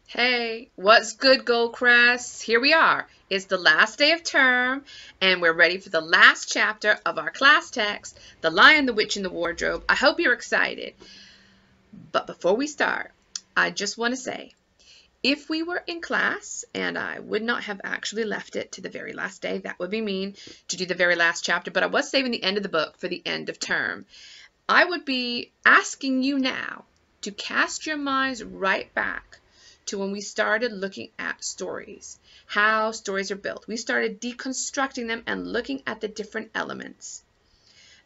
Hey, what's good, Goldcrest? Here we are. It's the last day of term, and we're ready for the last chapter of our class text, The Lion, the Witch, and the Wardrobe. I hope you're excited. But before we start, I just want to say, if we were in class, and I would not have actually left it to the very last day, that would be mean to do the very last chapter, but I was saving the end of the book for the end of term. I would be asking you now to cast your minds right back to when we started looking at stories, how stories are built. We started deconstructing them and looking at the different elements.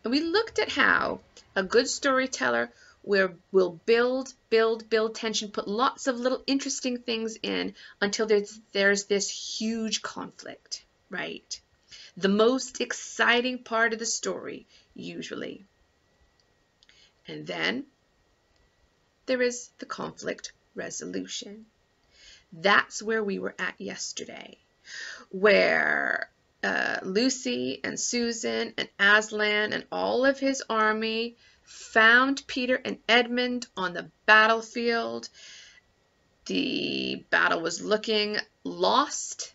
And we looked at how a good storyteller will build tension, put lots of little interesting things in until there's this huge conflict, right? The most exciting part of the story, usually. And then there is the conflict resolution. That's where we were at yesterday, where Lucy and Susan and Aslan and all of his army found Peter and Edmund on the battlefield. The battle was looking lost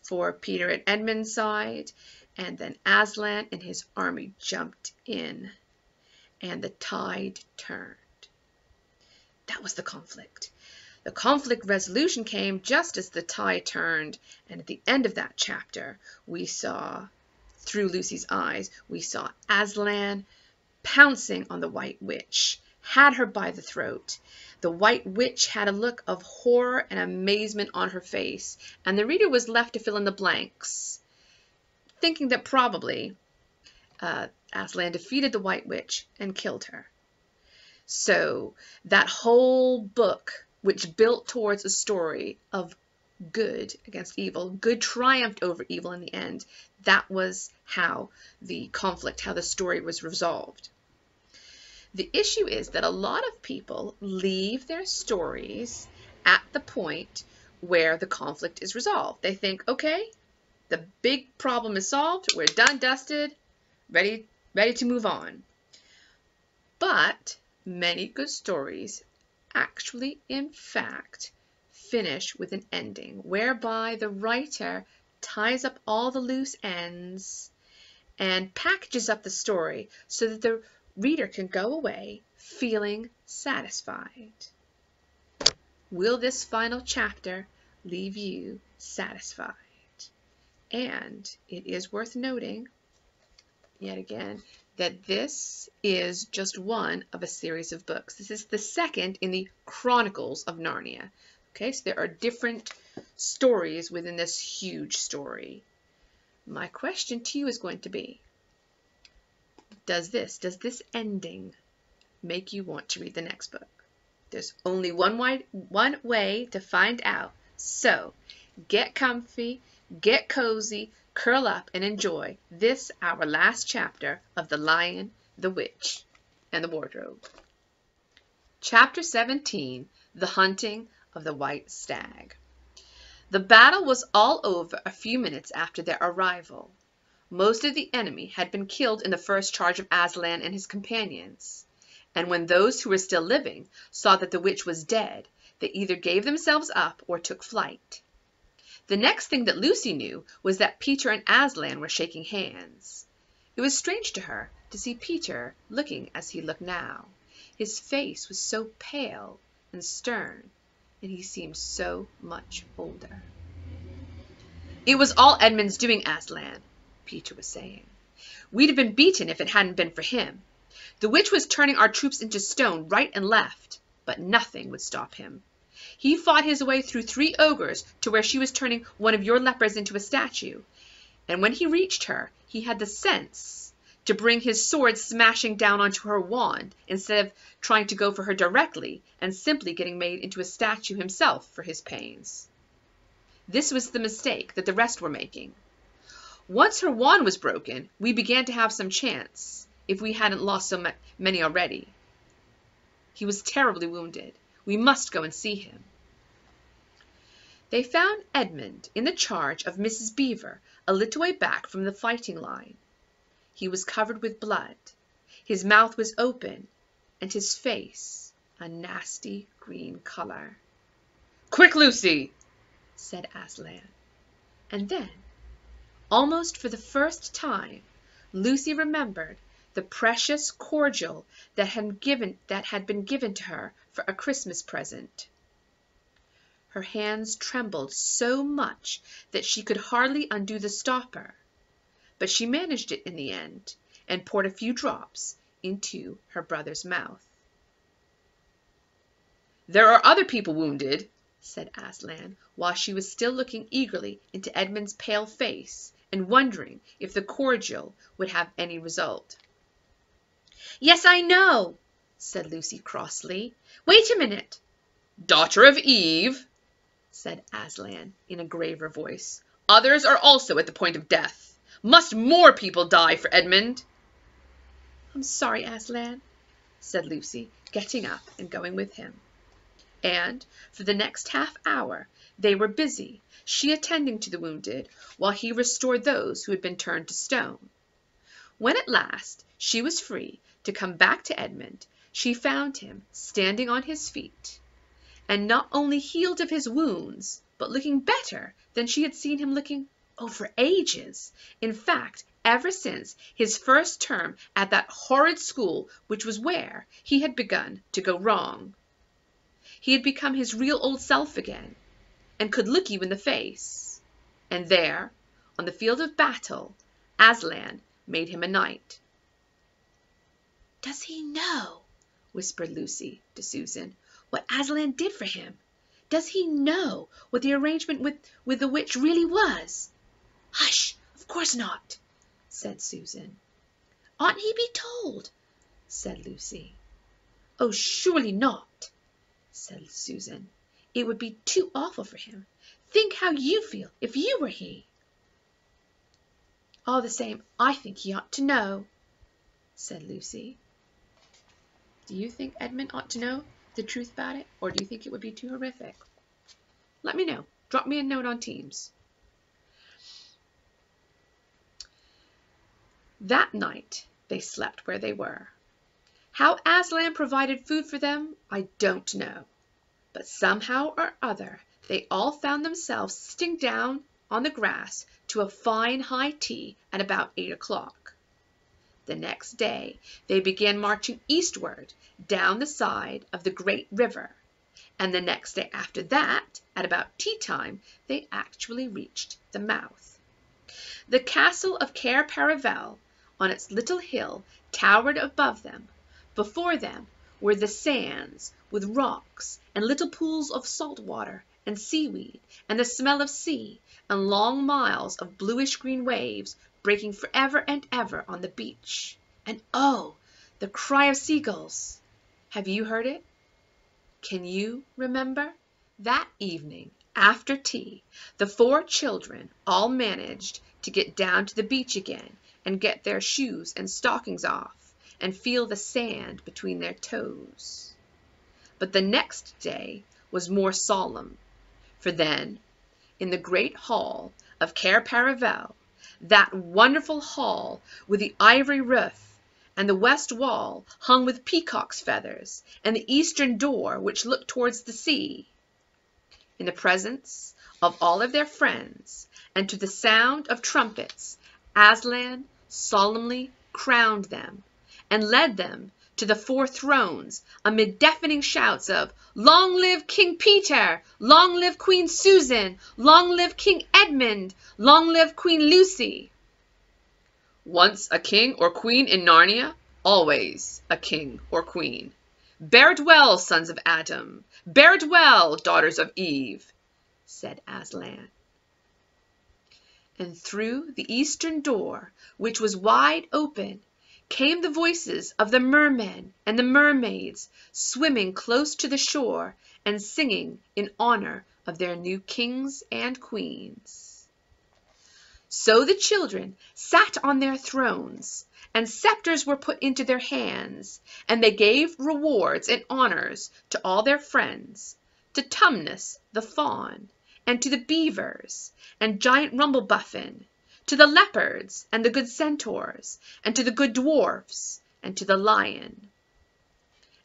for Peter and Edmund's side, and then Aslan and his army jumped in, and the tide turned. That was the conflict. The conflict resolution came just as the tide turned, and at the end of that chapter, we saw, through Lucy's eyes, we saw Aslan pouncing on the White Witch, had her by the throat. The White Witch had a look of horror and amazement on her face, and the reader was left to fill in the blanks, thinking that probably Aslan defeated the White Witch and killed her. So that whole book, which built towards a story of good against evil, good triumphed over evil in the end, that was how the conflict, how the story was resolved. The issue is that a lot of people leave their stories at the point where the conflict is resolved. They think, okay, the big problem is solved, we're done, dusted, ready to move on. But many good stories actually, in fact, finish with an ending whereby the writer ties up all the loose ends and packages up the story so that the reader can go away feeling satisfied. Will this final chapter leave you satisfied? And it is worth noting, yet again, that this is just one of a series of books. This is the second in the Chronicles of Narnia. Okay, so there are different stories within this huge story. My question to you is going to be, does this ending make you want to read the next book? There's only one way to find out. So get comfy, get cozy, curl up and enjoy this, our last chapter of The Lion, the Witch, and the Wardrobe. Chapter 17, The Hunting of the White Stag. The battle was all over a few minutes after their arrival. Most of the enemy had been killed in the first charge of Aslan and his companions, and when those who were still living saw that the witch was dead, they either gave themselves up or took flight. The next thing that Lucy knew was that Peter and Aslan were shaking hands. It was strange to her to see Peter looking as he looked now. His face was so pale and stern, and he seemed so much older. "It was all Edmund's doing, Aslan," Peter was saying. "We'd have been beaten if it hadn't been for him. The witch was turning our troops into stone right and left, but nothing would stop him. He fought his way through 3 ogres to where she was turning one of your lepers into a statue, and when he reached her, he had the sense to bring his sword smashing down onto her wand instead of trying to go for her directly and simply getting made into a statue himself for his pains. This was the mistake that the rest were making. Once her wand was broken, we began to have some chance, if we hadn't lost so many already. He was terribly wounded. We must go and see him." They found Edmund in the charge of Mrs. Beaver, a little way back from the fighting line. He was covered with blood. His mouth was open, and his face a nasty green color. Quick, Lucy, said Aslan. And then, almost for the first time, Lucy remembered the precious cordial that had been given to her for a Christmas present. Her hands trembled so much that she could hardly undo the stopper, but she managed it in the end, and poured a few drops into her brother's mouth. "There are other people wounded," said Aslan, while she was still looking eagerly into Edmund's pale face, and wondering if the cordial would have any result. "Yes, I know," said Lucy crossly. "Wait a minute." "Daughter of Eve," said Aslan in a graver voice, "others are also at the point of death. Must more people die for Edmund?" "I'm sorry, Aslan," said Lucy, getting up and going with him. And for the next half hour they were busy, she attending to the wounded, while he restored those who had been turned to stone. When at last she was free to come back to Edmund, she found him standing on his feet, and not only healed of his wounds, but looking better than she had seen him looking for ages. In fact, ever since his first term at that horrid school, which was where he had begun to go wrong. He had become his real old self again, and could look you in the face. And there, on the field of battle, Aslan made him a knight. "Does he know," whispered Lucy to Susan, "what Aslan did for him? Does he know what the arrangement with the witch really was?" "Hush! Of course not," said Susan. "Oughtn't he be told?" said Lucy. "Oh, surely not," said Susan. "It would be too awful for him. Think how you feel if you were he." "All the same, I think he ought to know," said Lucy. Do you think Edmund ought to know the truth about it, or do you think it would be too horrific? Let me know. Drop me a note on Teams. That night they slept where they were. How Aslan provided food for them, I don't know, but somehow or other they all found themselves sitting down on the grass to a fine high tea at about 8 o'clock. The next day they began marching eastward down the side of the great river, and the next day after that, at about tea time, they actually reached the mouth. The castle of Cair Paravel on its little hill towered above them. Before them were the sands, with rocks and little pools of salt water and seaweed, and the smell of sea, and long miles of bluish-green waves breaking forever and ever on the beach. And oh, the cry of seagulls! Have you heard it? Can you remember? That evening, after tea, the 4 children all managed to get down to the beach again and get their shoes and stockings off, and feel the sand between their toes. But the next day was more solemn, for then, in the great hall of Cair Paravel, that wonderful hall with the ivory roof, and the west wall hung with peacock's feathers, and the eastern door which looked towards the sea, in the presence of all of their friends, and to the sound of trumpets, Aslan solemnly crowned them, and led them to the 4 thrones, amid deafening shouts of "Long live King Peter! Long live Queen Susan! Long live King Edmund! Long live Queen Lucy!" Once a king or queen in Narnia, always a king or queen. Bear it well, sons of Adam! Bear it well, daughters of Eve! said Aslan. And through the eastern door, which was wide open, came the voices of the mermen and the mermaids, swimming close to the shore and singing in honor of their new kings and queens. So the children sat on their thrones, and scepters were put into their hands, and they gave rewards and honors to all their friends, to Tumnus the fawn, and to the beavers, and giant Rumblebuffin, to the leopards and the good centaurs, and to the good dwarfs, and to the lion.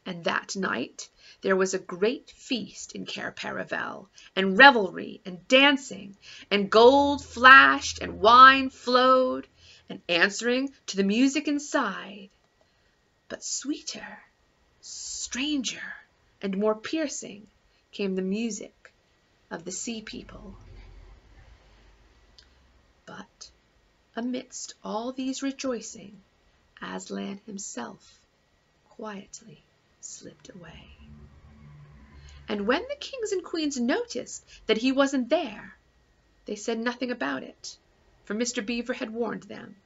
And that night there was a great feast in Cair Paravel, and revelry and dancing, and gold flashed and wine flowed, and answering to the music inside. But sweeter, stranger, and more piercing came the music of the sea people. But amidst all these rejoicing, Aslan himself quietly slipped away. And when the kings and queens noticed that he wasn't there, they said nothing about it, for Mr. Beaver had warned them.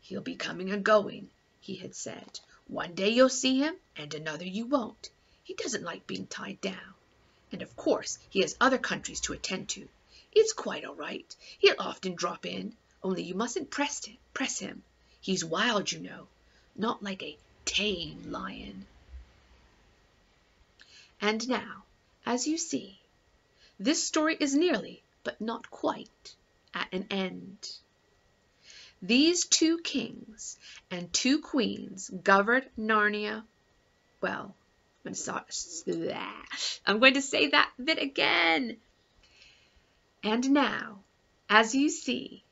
"He'll be coming and going," he had said. "One day you'll see him, and another you won't. He doesn't like being tied down. And of course he has other countries to attend to. It's quite all right. He'll often drop in, only you mustn't press him. He's wild, you know, not like a tame lion." And now, as you see, this story is nearly, but not quite, at an end. These 2 kings and 2 queens governed Narnia. Well, I'm going to say that bit again. And now, as you see,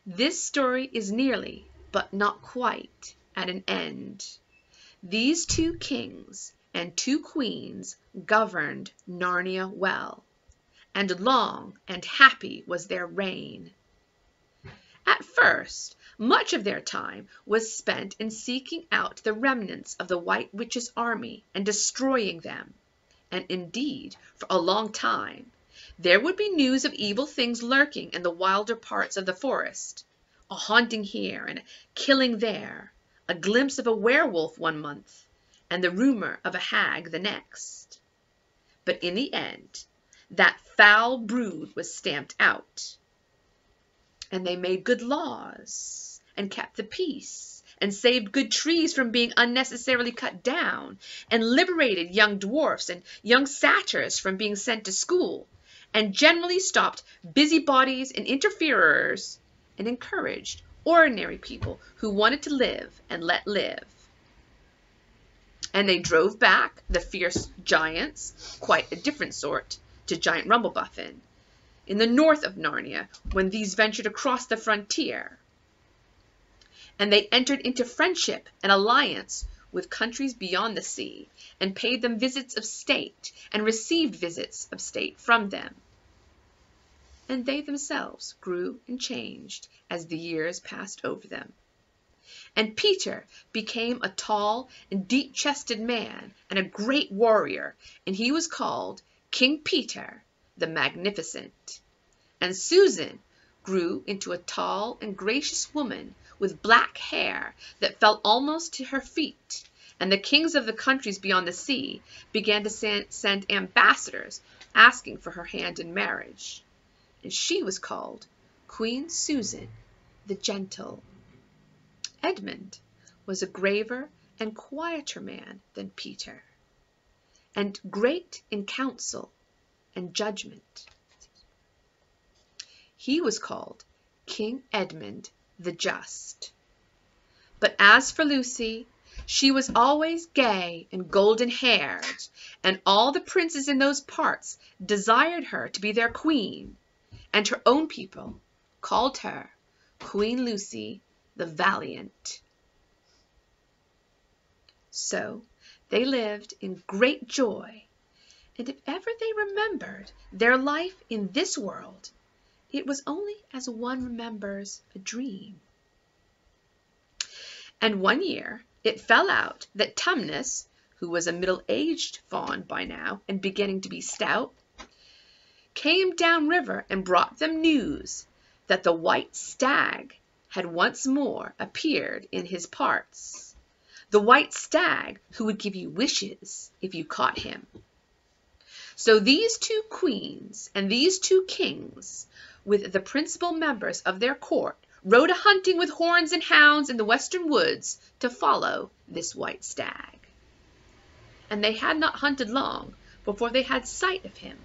this story is nearly, but not quite, at an end. These 2 kings and 2 queens governed Narnia well, and long and happy was their reign. At first, much of their time was spent in seeking out the remnants of the White Witch's army and destroying them. And indeed, for a long time, there would be news of evil things lurking in the wilder parts of the forest, a haunting here and a killing there, a glimpse of a werewolf one month, and the rumor of a hag the next. But in the end, that foul brood was stamped out, and they made good laws, and kept the peace, and saved good trees from being unnecessarily cut down, and liberated young dwarfs and young satyrs from being sent to school, and generally stopped busybodies and interferers, and encouraged ordinary people who wanted to live and let live. And they drove back the fierce giants, quite a different sort to Giant Rumblebuffin, in the north of Narnia when these ventured across the frontier. And they entered into friendship and alliance with countries beyond the sea, and paid them visits of state, and received visits of state from them. And they themselves grew and changed as the years passed over them. And Peter became a tall and deep-chested man and a great warrior, and he was called King Peter the Magnificent. And Susan grew into a tall and gracious woman with black hair that fell almost to her feet, and the kings of the countries beyond the sea began to send ambassadors asking for her hand in marriage. And she was called Queen Susan the Gentle. Edmund was a graver and quieter man than Peter, and great in counsel and judgment. He was called King Edmund the Just. But as for Lucy, she was always gay and golden-haired, and all the princes in those parts desired her to be their queen, and her own people called her Queen Lucy the Valiant. So they lived in great joy, and if ever they remembered their life in this world, it was only as one remembers a dream. And one year it fell out that Tumnus, who was a middle-aged fawn by now and beginning to be stout, came down river and brought them news that the white stag had once more appeared in his parts, the white stag who would give you wishes if you caught him. So these 2 queens and these 2 kings, with the principal members of their court, rode a-hunting with horns and hounds in the western woods to follow this white stag. And they had not hunted long before they had sight of him,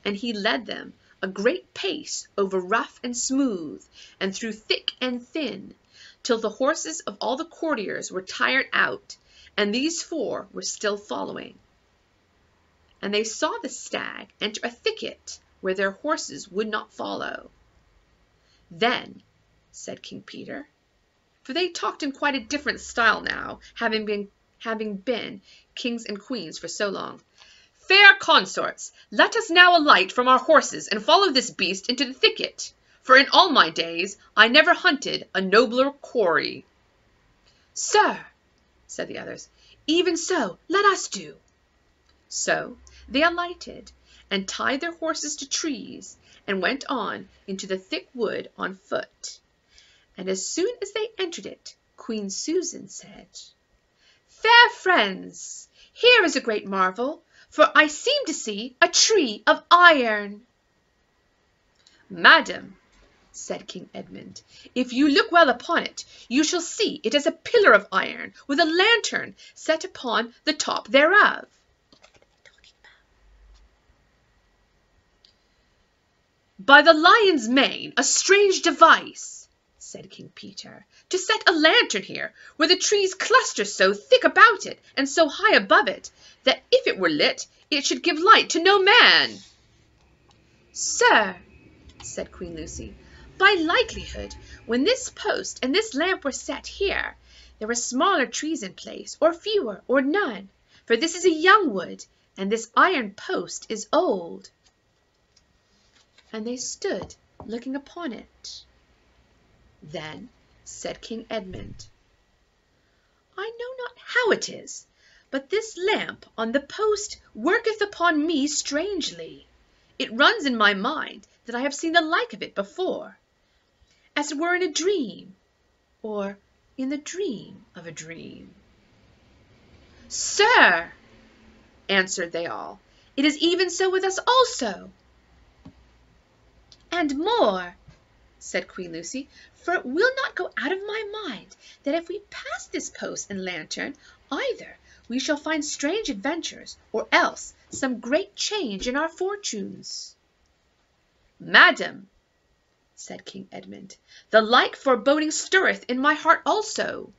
and he led them a great pace over rough and smooth, and through thick and thin, till the horses of all the courtiers were tired out, and these 4 were still following. and they saw the stag enter a thicket where their horses would not follow. Then, said King Peter, for they talked in quite a different style now, having been kings and queens for so long, fair consorts, let us now alight from our horses and follow this beast into the thicket, for in all my days I never hunted a nobler quarry. Sir, said the others, even so let us do. So they alighted and tied their horses to trees and went on into the thick wood on foot. And as soon as they entered it, Queen Susan said, Fair friends, here is a great marvel, for I seem to see a tree of iron. Madam, said King Edmund, if you look well upon it, you shall see it is a pillar of iron with a lantern set upon the top thereof. By the lion's mane, a strange device, said King Peter, to set a lantern here, where the trees cluster so thick about it, and so high above it, that if it were lit, it should give light to no man. Sir, said Queen Lucy, by likelihood, when this post and this lamp were set here, there were smaller trees in place, or fewer, or none, for this is a young wood, and this iron post is old. And they stood looking upon it. Then said King Edmund, I know not how it is, but this lamp on the post worketh upon me strangely. It runs in my mind that I have seen the like of it before, as it were in a dream, or in the dream of a dream. Sir, answered they all, it is even so with us also. And more, said Queen Lucy, for it will not go out of my mind that if we pass this post and lantern, either we shall find strange adventures, or else some great change in our fortunes. Madam, said King Edmund, the like foreboding stirreth in my heart also.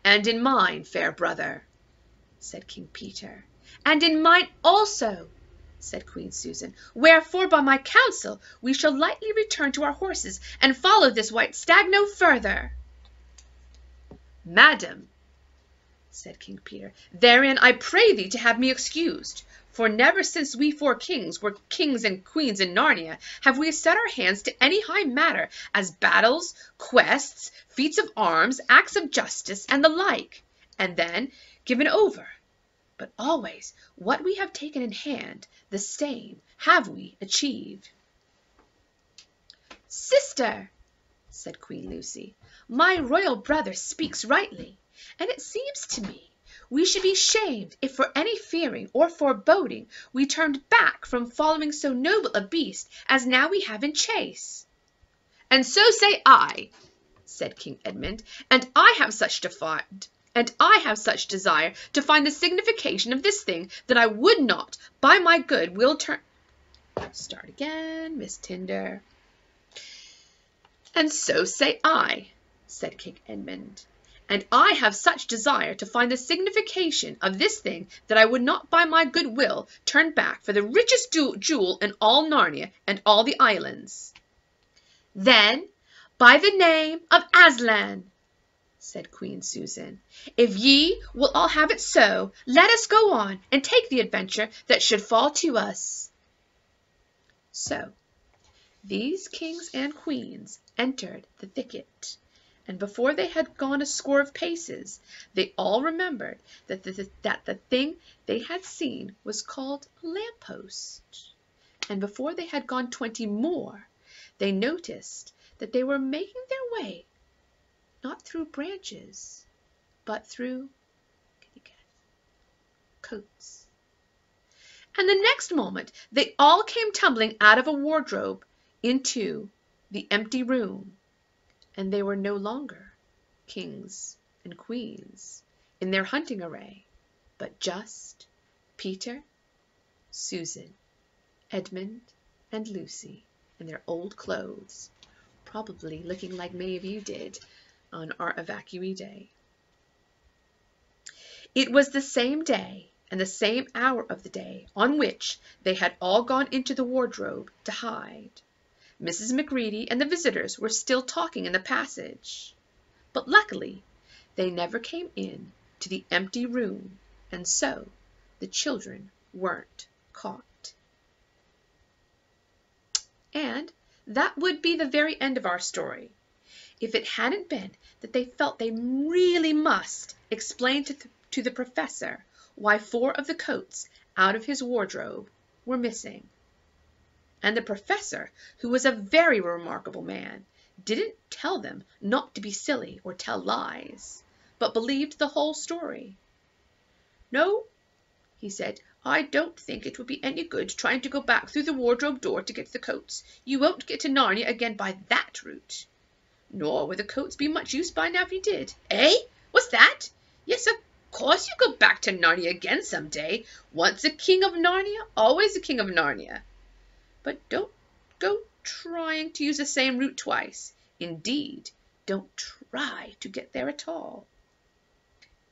And in mine, fair brother, said King Peter. And in mine also, said Queen Susan, wherefore by my counsel we shall lightly return to our horses and follow this white stag no further. Madam, said King Peter, therein I pray thee to have me excused, for never since we four kings were kings and queens in Narnia have we set our hands to any high matter as battles, quests, feats of arms, acts of justice, and the like, and then given over. But always what we have taken in hand, the same have we achieved. Sister, said Queen Lucy, my royal brother speaks rightly, and it seems to me we should be shamed if for any fearing or foreboding we turned back from following so noble a beast as now we have in chase. And so say I, said King Edmund, and I have such desire to find the signification of this thing that I would not, by my good will turn. Start again, Miss Tinder. And so say I, said King Edmund, and I have such desire to find the signification of this thing that I would not by my good will turn back for the richest jewel in all Narnia and all the islands. Then, by the name of Aslan, said Queen Susan, if ye will all have it so, let us go on and take the adventure that should fall to us. So these kings and queens entered the thicket, and before they had gone a score of paces, they all remembered that the thing they had seen was called a lamp-post. And before they had gone 20 more, they noticed that they were making their way not through branches, but through, can you guess, coats. And the next moment they all came tumbling out of a wardrobe into the empty room, and they were no longer kings and queens in their hunting array, but just Peter, Susan, Edmund, and Lucy in their old clothes, probably looking like many of you did on our evacuee day. It was the same day and the same hour of the day on which they had all gone into the wardrobe to hide. Mrs. McGreedy and the visitors were still talking in the passage, but luckily they never came in to the empty room, and so the children weren't caught. And that would be the very end of our story, if it hadn't been that they felt they really must explain to the professor why 4 of the coats out of his wardrobe were missing. And the professor, who was a very remarkable man, didn't tell them not to be silly or tell lies, but believed the whole story. "No," he said, "I don't think it would be any good trying to go back through the wardrobe door to get the coats. You won't get to Narnia again by that route. Nor would the coats be much use by now if you did." "Eh? What's that? Yes, of course you go back to Narnia again some day. Once a king of Narnia, always a king of Narnia. But don't go trying to use the same route twice. Indeed, don't try to get there at all.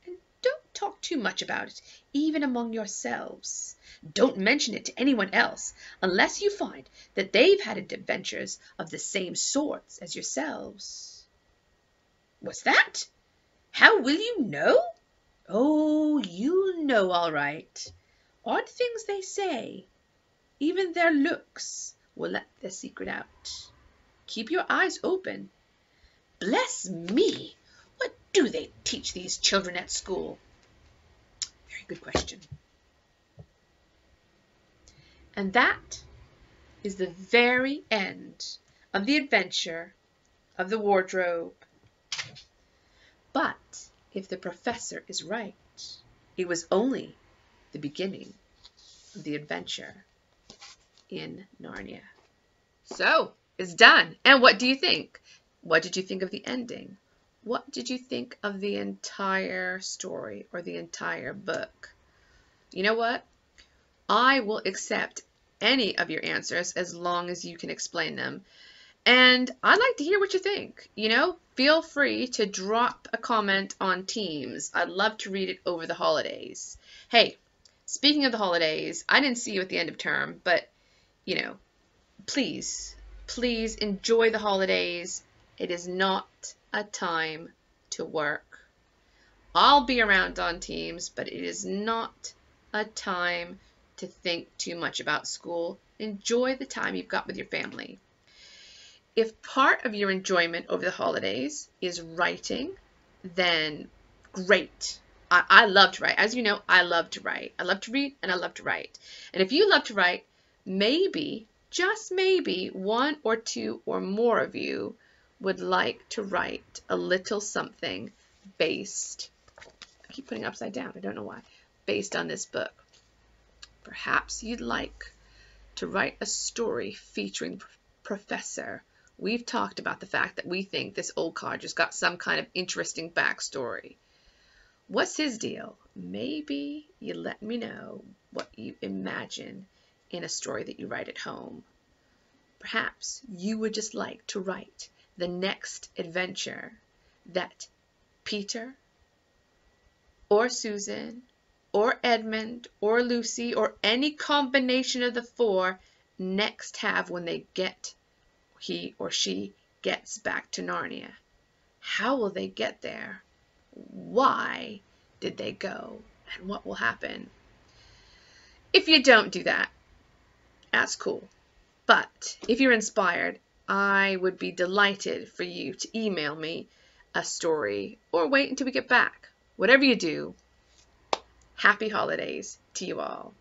And don't talk too much about it, even among yourselves. Don't mention it to anyone else, unless you find that they've had adventures of the same sorts as yourselves." "What's that? How will you know?" "Oh, you'll know all right. Odd things they say. Even their looks will let their secret out. Keep your eyes open. Bless me, what do they teach these children at school?" Very good question. And that is the very end of the adventure of the wardrobe. But if the professor is right, it was only the beginning of the adventure in Narnia. So, it's done. And what do you think? What did you think of the ending? What did you think of the entire story or the entire book? You know what? I will accept any of your answers as long as you can explain them. And I'd like to hear what you think. Feel free to drop a comment on Teams. I'd love to read it over the holidays. Hey, speaking of the holidays, I didn't see you at the end of term, but, please enjoy the holidays. It is not a time to work. I'll be around on Teams, but it is not a time to think too much about school. Enjoy the time you've got with your family. If part of your enjoyment over the holidays is writing, then great. I love to write. As you know, I love to write. I love to read and I love to write. And if you love to write, maybe, just maybe, 1 or 2 or more of you would like to write a little something based, I keep putting it upside down, I don't know why, based on this book. Perhaps you'd like to write a story featuring Professor. We've talked about the fact that we think this old codger's got some kind of interesting backstory. What's his deal? Maybe you let me know what you imagine in a story that you write at home. Perhaps you would just like to write the next adventure that Peter or Susan or Edmund or Lucy or any combination of the 4 next have when he or she gets back to Narnia. How will they get there? Why did they go? And what will happen? If you don't do that, that's cool. But if you're inspired, I would be delighted for you to email me a story or wait until we get back. Whatever you do, happy holidays to you all.